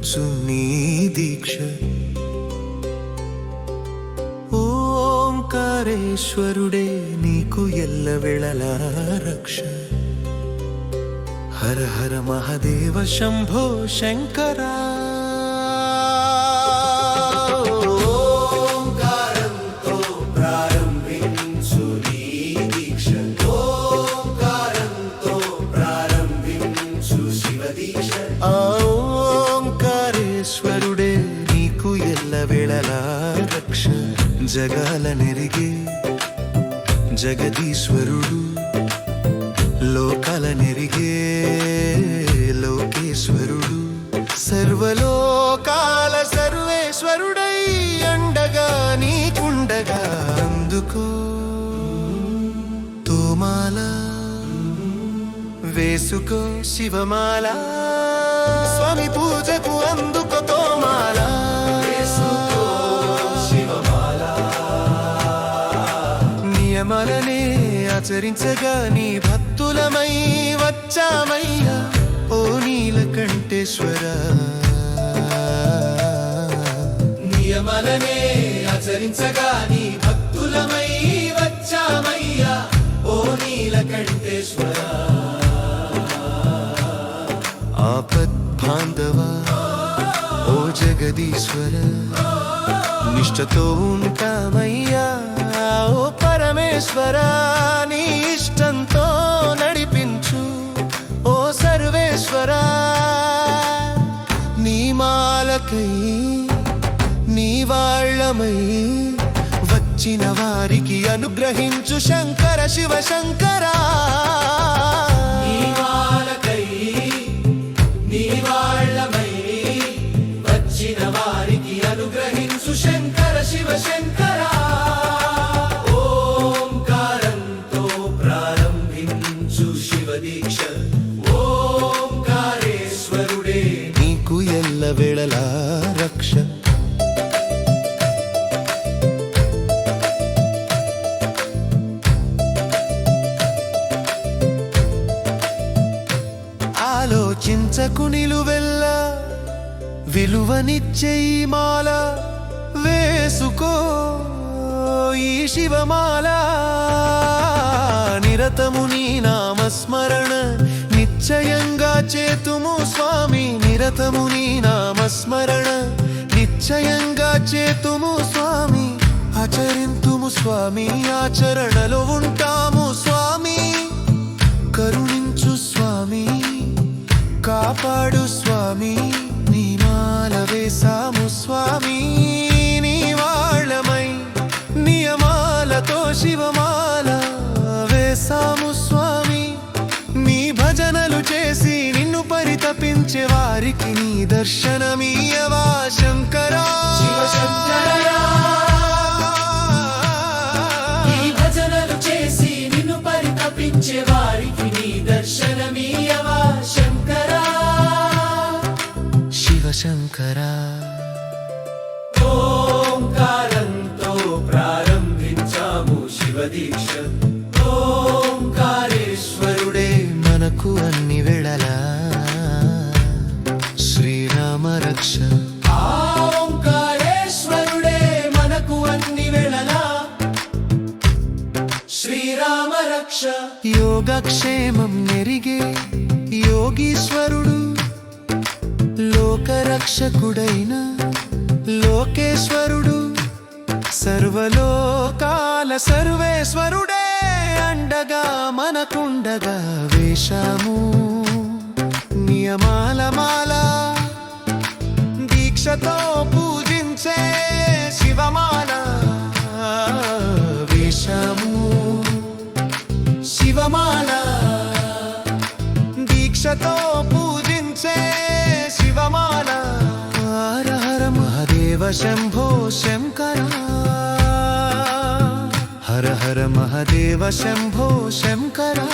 ప్రారంభించు నీ దీక్ష ఓంకారేశ్వరుడే నీకు ఎల్లవేళలా రక్ష హర హర మహాదేవ శంభో శంకరా ఓంకారేశ్వరుడే నీకు ఎల్లవేళలా రక్ష జగాల నెరిగే జగదీశ్వరుడు లోకాల నెరిగే లోకేశ్వరుడు సర్వలోకాల సర్వేశ్వరుడై అండగా నీకుండగా అందుకో తోమాల వేసుకో శివమాల స్వామి పూజకు అందుకో తోమాల వేసుకో శివమాల నియమాలనే ఆచరించగా నీ భక్తులమై వచ్చామయ్యా ఓ నీలకంఠేశ్వర నియమాలనే ఆచరించగా నీ భక్తులమై వచ్చామయ్యా ఓ నీలకంఠేశ్వర ఆపద్బాంధవ ఓ జగదీశ్వర నిష్ఠతో ఉంటామయ్యా ఓ పరమేశ్వర నీ ఇష్టంతో నడిపించు ఓ సర్వేశ్వర నీ మాలకై నీ వాళ్ళమై వచ్చిన వారికి అనుగ్రహించు శంకర శివ శంకరా నీ మాలకై నీ వాళ్ళమై వచ్చిన వారికి అనుగ్రహించు శంకర శివ శంకరా ఓంకారంతో ప్రారంభించు శివ దీక్ష ఓంకారేశ్వరుడే నీకు ఎల్లవేళలా రక్ష ఆలోచించకు నిలువెల్ల విలువనిచ్చే ఈ మాల వేసుకో ఈ శివమాల నిరతము నీ నామస్మరణ నిశ్చయంగా చేతుము స్వామి నిరతము నీ నామస్మరణ నిశ్చయంగా చేతుము స్వామి ఆచరింతుము స్వామి ఆచరణలో ఉంటాము స్వామి కరుణించు స్వామి కాపాడు స్వామి నీ మాల వేసాము స్వామి నీ వాళ్ళమై నియమాలతో శివమాల వేసాము స్వామి నీ భజనలు చేసి నిన్ను పరితపించే వారికి నీ దర్శనమీయవా శంకరా శివ శంకరా నీ భజనలు చేసి నిన్ను పరితపించే వారికి నీ దర్శనమీయవా శంకరా శివ శంకరా ఓంకారంతో ప్రారంభించాము శివ దీక్ష ఓంకారేశ్వరుడే మనకు అన్ని వేళలా శ్రీరామ రక్ష ఓంకారేశ్వరుడే మనకు అన్ని వేళలా శ్రీరామ రక్ష యోగక్షేమం నెరిగే యోగీశ్వరుడు లోకరక్షకుడైన లోకేశ్వరుడు సర్వలోకాల సర్వేశ్వరుడే అండగా మనకుండగా వేషాము నియమాల మాల దీక్షతో పూజించే శివమాల వేషాము శివమాల దీక్షతో పూజించే శివమాల హర హర మహాదేవ శంభో శంకరా హర హర మహాదేవ శంభో శంకరా